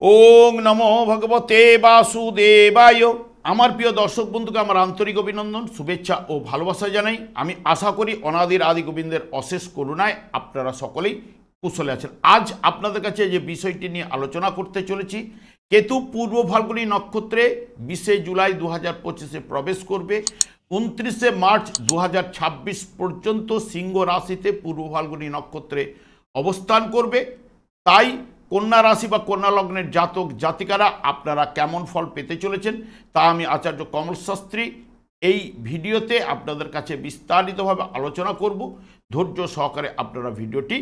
ওং নমো ভগবতে বাসুদেবায়। আমার প্রিয় দর্শক বন্ধুকে আমার আন্তরিক অভিনন্দন, শুভেচ্ছা ও ভালোবাসা জানাই। আমি আশা করি অনাদির আদি গোবিন্দের অশেষ করুণায় আপনারা সকলেই কুশলে আছেন। আজ আপনাদের কাছে যে বিষয়টি নিয়ে আলোচনা করতে চলেছি, কেতু পূর্ব ফাল্গুনী নক্ষত্রে 20 জুলাই 2025 প্রবেশ করবে। 29 মার্চ 2026 পর্যন্ত সিংহ রাশিতে পূর্ব ফাল্গুনী নক্ষত্রে অবস্থান করবে। তাই কন্যা রাশি বা কন্যা লগ্নের জাতক জাতিকারা আপনারা কেমন ফল পেতে চলেছেন তা আমি আচার্য কমল শাস্ত্রী এই ভিডিওতে আপনাদের কাছে বিস্তারিতভাবে আলোচনা করব। ধৈর্য সহকারে আপনারা ভিডিওটি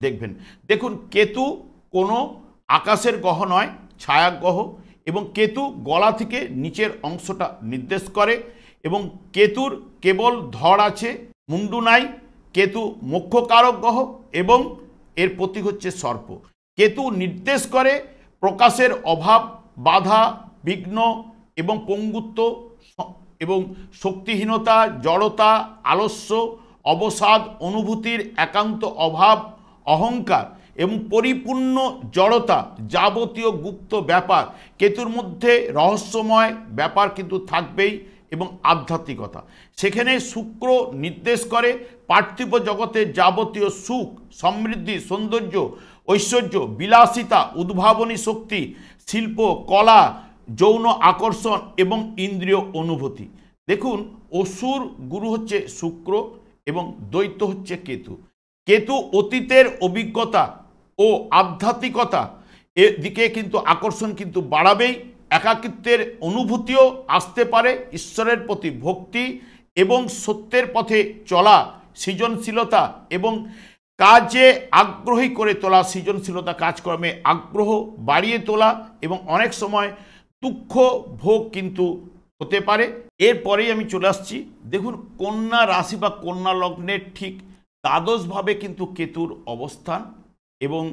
দেখবেন। দেখুন, কেতু কোনো আকাশের গ্রহ নয়, ছায়া গ্রহ, এবং কেতু গলা থেকে নিচের অংশটা নির্দেশ করে, এবং কেতুর কেবল ধড় আছে, মুন্ডু নাই। কেতু মোক্ষকারক গ্রহ এবং এর প্রতীক হচ্ছে সর্প। কেতু নির্দেশ করে প্রকাশের অভাব, বাধা, বিঘ্ন এবং পঙ্গুত্ব এবং শক্তিহীনতা, জড়তা, আলস্য, অবসাদ, অনুভূতির একান্ত অভাব, অহংকার এবং পরিপূর্ণ জড়তা, যাবতীয় গুপ্ত ব্যাপার। কেতুর মধ্যে রহস্যময় ব্যাপার কিন্তু থাকবেই এবং আধ্যাত্মিকতা। সেখানে শুক্র নির্দেশ করে পার্থিব জগতের যাবতীয় সুখ, সমৃদ্ধি, সৌন্দর্য, ঐশ্বর্য, বিলাসিতা, উদ্ভাবনী শক্তি, শিল্প, কলা, যৌন আকর্ষণ এবং ইন্দ্রিয় অনুভূতি। দেখুন, অসুর গুরু হচ্ছে শুক্র এবং দৈত্য হচ্ছে কেতু। কেতু অতীতের অভিজ্ঞতা ও আধ্যাত্মিকতা এর দিকে কিন্তু আকর্ষণ কিন্তু বাড়াবেই। একাকিত্বের অনুভূতিও আসতে পারে, ঈশ্বরের প্রতি ভক্তি এবং সত্যের পথে চলা, সৃজনশীলতা এবং কাজে আগ্রহী করে তোলা, সৃজনশীলতা কাজকর্মে আগ্রহ বাড়িয়ে তোলা এবং অনেক সময় দুঃখ ভোগ কিন্তু হতে পারে। এরপরেই আমি চলে আসছি। দেখুন, কন্যা রাশি বা কন্যা লগ্নের ঠিক দ্বাদশভাবে কিন্তু কেতুর অবস্থান, এবং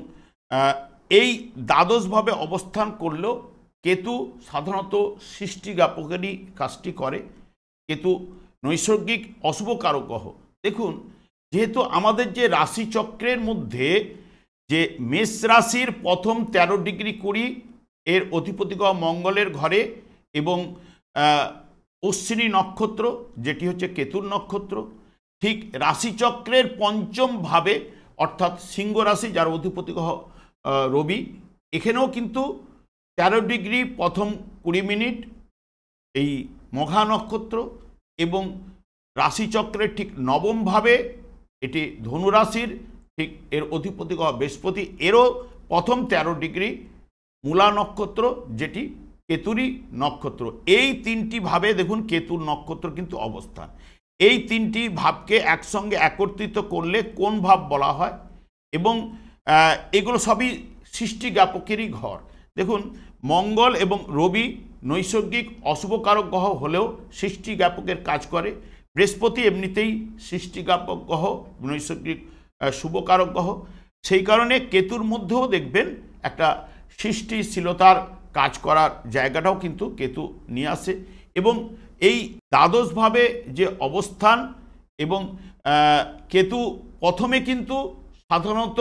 এই দ্বাদশভাবে অবস্থান করলেও কেতু সাধারণত সৃষ্টিজ্ঞাপকেরই কাজটি করে। কেতু নৈসর্গিক অশুভ কারক গ্রহ। দেখুন, যেহেতু আমাদের যে রাশিচক্রের মধ্যে যে মেষ রাশির প্রথম 13 ডিগ্রি 20 এর অধিপতি গ্রহ মঙ্গলের ঘরে, এবং অশ্বিনী নক্ষত্র যেটি হচ্ছে কেতুর নক্ষত্র, ঠিক রাশিচক্রের পঞ্চম ভাবে অর্থাৎ সিংহ রাশি যার অধিপতি গ্রহ রবি, এখানেও কিন্তু 13 ডিগ্রি প্রথম 20 মিনিট এই মঘা নক্ষত্র, এবং রাশিচক্রের ঠিক নবম ভাবে এটি ধনুরাশির ঠিক এর অধিপতি গ্রহ বৃহস্পতি, এরও প্রথম 13 ডিগ্রি মূলা নক্ষত্র যেটি কেতুরই নক্ষত্র। এই তিনটি ভাবে দেখুন কেতুর নক্ষত্র কিন্তু অবস্থান। এই তিনটি ভাবকে একসঙ্গে একত্রিত করলে কোন ভাব বলা হয়, এবং এগুলো সবই সৃষ্টিজ্ঞাপকেরই ঘর। দেখুন, মঙ্গল এবং রবি নৈসর্গিক অশুভকারক গ্রহ হলেও সৃষ্টিজ্ঞাপকের কাজ করে। বৃহস্পতি এমনিতেই সৃষ্টিজ্ঞাপক গ্রহ, নৈসর্গিক শুভকারক গ্রহ। সেই কারণে কেতুর মধ্যেও দেখবেন একটা সৃষ্টিশীলতার কাজ করার জায়গাটাও কিন্তু কেতু নিয়ে আসে। এবং এই দ্বাদশভাবে যে অবস্থান, এবং কেতু প্রথমে কিন্তু সাধারণত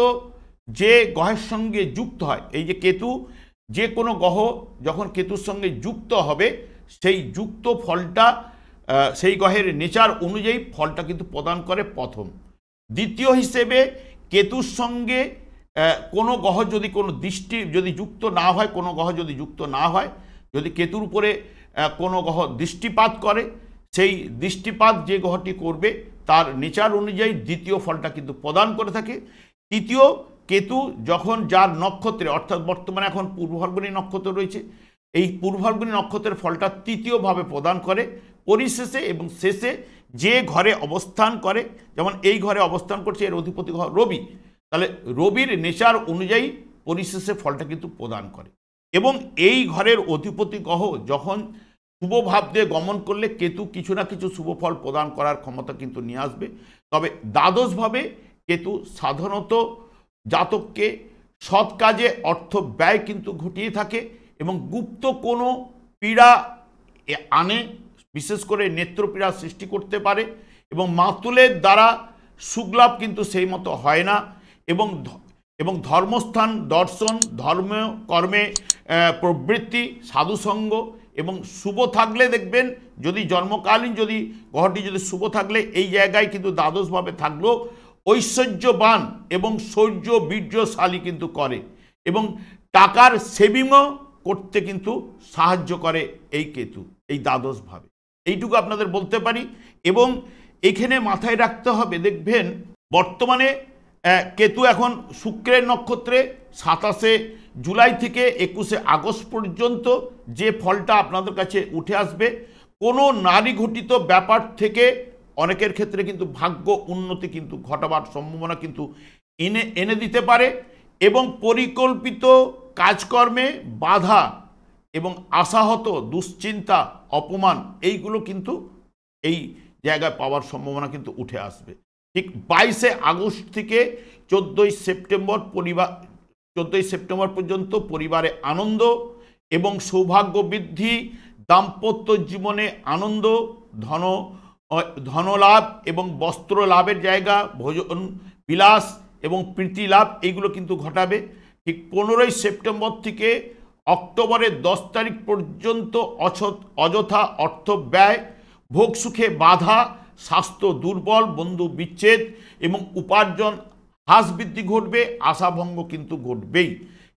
যে গ্রহের সঙ্গে যুক্ত হয়, এই যে কেতু যে কোনো গ্রহ যখন কেতুর সঙ্গে যুক্ত হবে সেই যুক্ত ফলটা সেই গ্রহের নেচার অনুযায়ী ফলটা কিন্তু প্রদান করে প্রথম। দ্বিতীয় হিসেবে কেতুর সঙ্গে কোনো গ্রহ যদি কোনো দৃষ্টি যদি যুক্ত না হয়, কোনো গ্রহ যদি যুক্ত না হয়, যদি কেতুর উপরে কোনো গ্রহ দৃষ্টিপাত করে, সেই দৃষ্টিপাত যে গ্রহটি করবে তার নেচার অনুযায়ী দ্বিতীয় ফলটা কিন্তু প্রদান করে থাকে। তৃতীয়, কেতু যখন যার নক্ষত্রে অর্থাৎ বর্তমানে এখন পূর্ব ফাল্গুনী নক্ষত্র রয়েছে, এই পূর্ব ফাল্গুনী নক্ষত্রের ফলটা তৃতীয়ভাবে প্রদান করে। পরিশেষে এবং শেষে যে ঘরে অবস্থান করে, যেমন এই ঘরে অবস্থান করছে এর অধিপতি গ্রহ রবি, তাহলে রবির নেচার অনুযায়ী পরিশেষে ফলটা কিন্তু প্রদান করে। এবং এই ঘরের অধিপতি গ্রহ যখন শুভ ভাব দিয়ে গমন করলে কেতু কিছু না কিছু শুভ ফল প্রদান করার ক্ষমতা কিন্তু নিয়ে আসবে। তবে দ্বাদশভাবে কেতু সাধারণত জাতককে সৎ কাজে অর্থ ব্যয় কিন্তু ঘটিয়ে থাকে, এবং গুপ্ত কোনো পীড়া আনে, বিশেষ করে নেত্রপীড়া সৃষ্টি করতে পারে, এবং মাতুলের দ্বারা সুখলাভ কিন্তু সেই মতো হয় না। এবং ধর্মস্থান, দর্শন, ধর্ম কর্মে প্রবৃত্তি, সাধুসঙ্গ এবং শুভ থাকলে দেখবেন, যদি জন্মকালীন যদি গ্রহটি যদি শুভ থাকলে এই জায়গায় কিন্তু দ্বাদশভাবে থাকলেও ঐশ্বর্যবান এবং শৌর্য বীর্যশালী কিন্তু করে এবং টাকার সেভিংও করতে কিন্তু সাহায্য করে এই কেতু এই দ্বাদশভাবে। এইটুকু আপনাদের বলতে পারি। এবং এখানে মাথায় রাখতে হবে, দেখবেন বর্তমানে কেতু এখন শুক্রের নক্ষত্রে 27শে জুলাই থেকে 21শে আগস্ট পর্যন্ত যে ফলটা আপনাদের কাছে উঠে আসবে, কোনো নারী ঘটিত ব্যাপার থেকে অনেকের ক্ষেত্রে কিন্তু ভাগ্য উন্নতি কিন্তু ঘটাবার সম্ভাবনা কিন্তু এনে দিতে পারে এবং পরিকল্পিত কাজকর্মে বাধা এবং আশাহত দুশ্চিন্তা অপমান এইগুলো কিন্তু এই জায়গায় পাওয়ার সম্ভাবনা কিন্তু উঠে আসবে। ঠিক 22শে আগস্ট থেকে 14ই সেপ্টেম্বর পর্যন্ত পরিবারে আনন্দ এবং সৌভাগ্য বৃদ্ধি, দাম্পত্য জীবনে আনন্দ, ধনলাভ এবং বস্ত্র লাভের জায়গা, ভোজন বিলাস এবং প্রীতি লাভ এইগুলো কিন্তু ঘটাবে। ঠিক 15ই সেপ্টেম্বর থেকে অক্টোবরের 10 তারিখ পর্যন্ত অযথা অর্থ ব্যয়, ভোগ সুখে বাধা, স্বাস্থ্য দুর্বল, বন্ধু বিচ্ছেদ এবং উপার্জন হ্রাস বৃদ্ধি ঘটবে, আশাভঙ্গ কিন্তু ঘটবেই।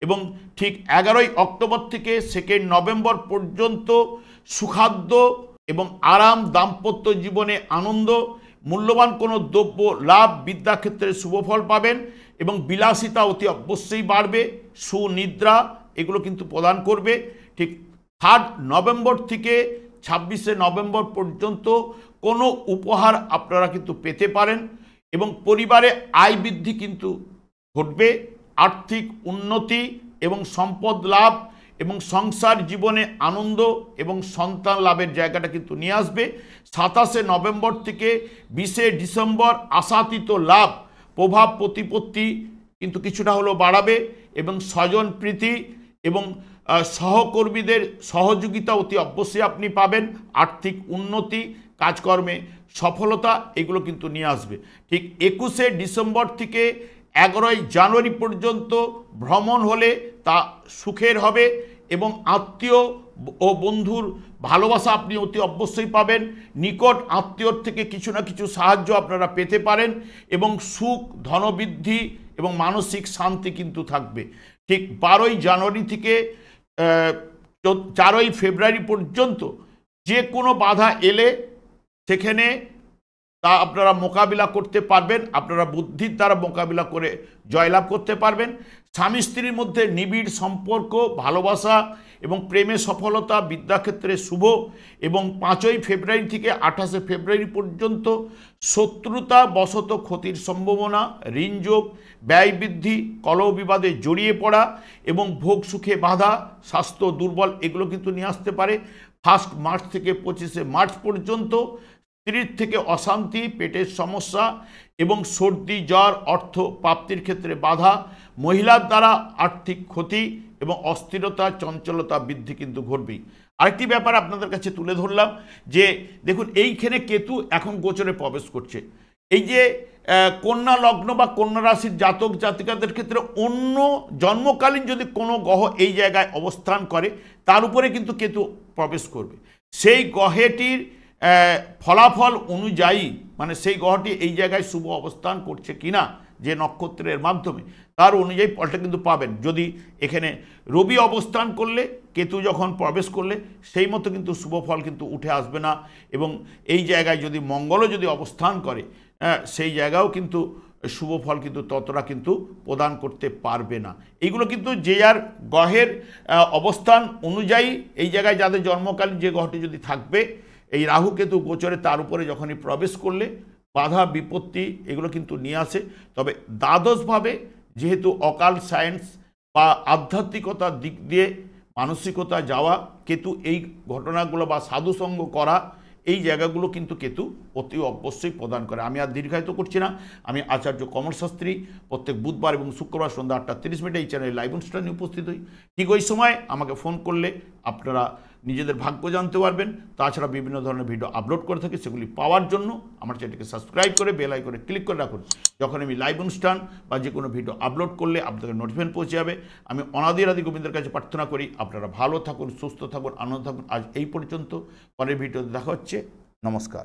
এবং ঠিক 11ই অক্টোবর থেকে 2 নভেম্বর পর্যন্ত সুখাদ্য এবং আরাম, দাম্পত্য জীবনে আনন্দ, মূল্যবান কোনো দ্রব্য লাভ, বিদ্যাক্ষেত্রে শুভফল পাবেন এবং বিলাসিতা অতি অবশ্যই বাড়বে, সুনিদ্রা এগুলো কিন্তু প্রদান করবে। ঠিক 3 নভেম্বর থেকে 26শে নভেম্বর পর্যন্ত কোনো উপহার আপনারা কিন্তু পেতে পারেন এবং পরিবারে আয় বৃদ্ধি কিন্তু ঘটবে, আর্থিক উন্নতি এবং সম্পদ লাভ এবং সংসার জীবনে আনন্দ এবং সন্তান লাভের জায়গাটা কিন্তু নিয়ে আসবে। 27শে নভেম্বর থেকে 20শে ডিসেম্বর আশাতীত লাভ, প্রভাব প্রতিপত্তি কিন্তু কিছুটা হলেও বাড়াবে এবং স্বজন প্রীতি এবং সহকর্মীদের সহযোগিতা অতি অবশ্যই আপনি পাবেন, আর্থিক উন্নতি, কাজকর্মে সফলতা এগুলো কিন্তু নিয়ে আসবে। ঠিক 21শে ডিসেম্বর থেকে 11ই জানুয়ারি পর্যন্ত ভ্রমণ হলে তা সুখের হবে এবং আত্মীয় ও বন্ধুর ভালোবাসা আপনি অতি অবশ্যই পাবেন, নিকট আত্মীয়র থেকে কিছু না কিছু সাহায্য আপনারা পেতে পারেন এবং সুখ, ধনবৃদ্ধি এবং মানসিক শান্তি কিন্তু থাকবে। ঠিক 12ই জানুয়ারি থেকে 4ই ফেব্রুয়ারি পর্যন্ত যে কোনো বাধা এলে সেখানে তা আপনারা মোকাবিলা করতে পারবেন, আপনারা বুদ্ধির দ্বারা মোকাবিলা করে জয়লাভ করতে পারবেন। স্বামী স্ত্রীর মধ্যে নিবিড় সম্পর্ক, ভালোবাসা এবং প্রেমে সফলতা, বিদ্যাক্ষেত্রে শুভ এবং 5ই ফেব্রুয়ারি থেকে 28শে ফেব্রুয়ারি পর্যন্ত শত্রুতা বশত ক্ষতির সম্ভাবনা, ঋণযোগ, ব্যয় বৃদ্ধি, কলহ বিবাদে জড়িয়ে পড়া এবং ভোগ সুখে বাধা, স্বাস্থ্য দুর্বল এগুলো কিন্তু নিয়ে আসতে পারে। 1 মার্চ থেকে 25শে মার্চ পর্যন্ত স্ত্রীর থেকে অশান্তি, পেটের সমস্যা এবং সর্দি জ্বর, অর্থ প্রাপ্তির ক্ষেত্রে বাধা, মহিলার দ্বারা আর্থিক ক্ষতি এবং অস্থিরতা, চঞ্চলতা বৃদ্ধি কিন্তু ঘটবেই। আরেকটি ব্যাপার আপনাদের কাছে তুলে ধরলাম যে দেখুন এইখানে কেতু এখন গোচরে প্রবেশ করছে। এই যে কন্যা লগ্ন বা কন্যা রাশির জাতক জাতিকাদের ক্ষেত্রে অন্য জন্মকালীন যদি কোনো গ্রহ এই জায়গায় অবস্থান করে তার উপরে কিন্তু কেতু প্রবেশ করবে। সেই গ্রহটির ফলাফল অনুযায়ী মানে সেই গ্রহটি এই জায়গায় শুভ অবস্থান করছে কিনা যে নক্ষত্রের মাধ্যমে তার অনুযায়ী ফলটা কিন্তু পাবেন। যদি এখানে রবি অবস্থান করলে, কেতু যখন প্রবেশ করলে সেই মতো কিন্তু শুভ ফল কিন্তু উঠে আসবে না এবং এই জায়গায় যদি মঙ্গলও যদি অবস্থান করে সেই জায়গাও কিন্তু শুভ ফল কিন্তু ততটা কিন্তু প্রদান করতে পারবে না। এইগুলো কিন্তু যে যার গ্রহের অবস্থান অনুযায়ী এই জায়গায় যাদের জন্মকালীন যে গ্রহটি যদি থাকবে এই রাহু কেতু গোচরে তার উপরে যখনই প্রবেশ করলে বাধা বিপত্তি এগুলো কিন্তু নিয়ে আসে। তবে দ্বাদশভাবে যেহেতু অকাল সায়েন্স বা আধ্যাত্মিকতার দিক দিয়ে মানসিকতা যাওয়া, কেতু এই ঘটনাগুলো বা সাধুসঙ্গ করা এই জায়গাগুলো কিন্তু কেতু অতি অবশ্যই প্রদান করে। আমি আর দীর্ঘায়িত করছি না। আমি আচার্য কমল শাস্ত্রী প্রত্যেক বুধবার এবং শুক্রবার সন্ধ্যা 8টা 30 মিনিটে এই চ্যানেলে লাইভ অনুষ্ঠানে উপস্থিত হই। ঠিক ওই সময় আমাকে ফোন করলে আপনারা নিজেদের ভাগ্য জানতে পারবেন। তাছাড়া বিভিন্ন ধরনের ভিডিও আপলোড করে থাকি, সেগুলি পাওয়ার জন্য আমার চ্যানেলকে সাবস্ক্রাইব করে বেল আইকনে ক্লিক করে রাখুন। যখন আমি লাইভ অনুষ্ঠান বা যে কোনো ভিডিও আপলোড করলে আপনাদের নোটিফিকেশন পৌঁছে যাবে। আমি অনাদি আদি গোবিন্দের কাছে প্রার্থনা করি আপনারা ভালো থাকুন, সুস্থ থাকুন, আনন্দ থাকুন। আজ এই পর্যন্ত, পরের ভিডিওতে দেখা হচ্ছে। নমস্কার।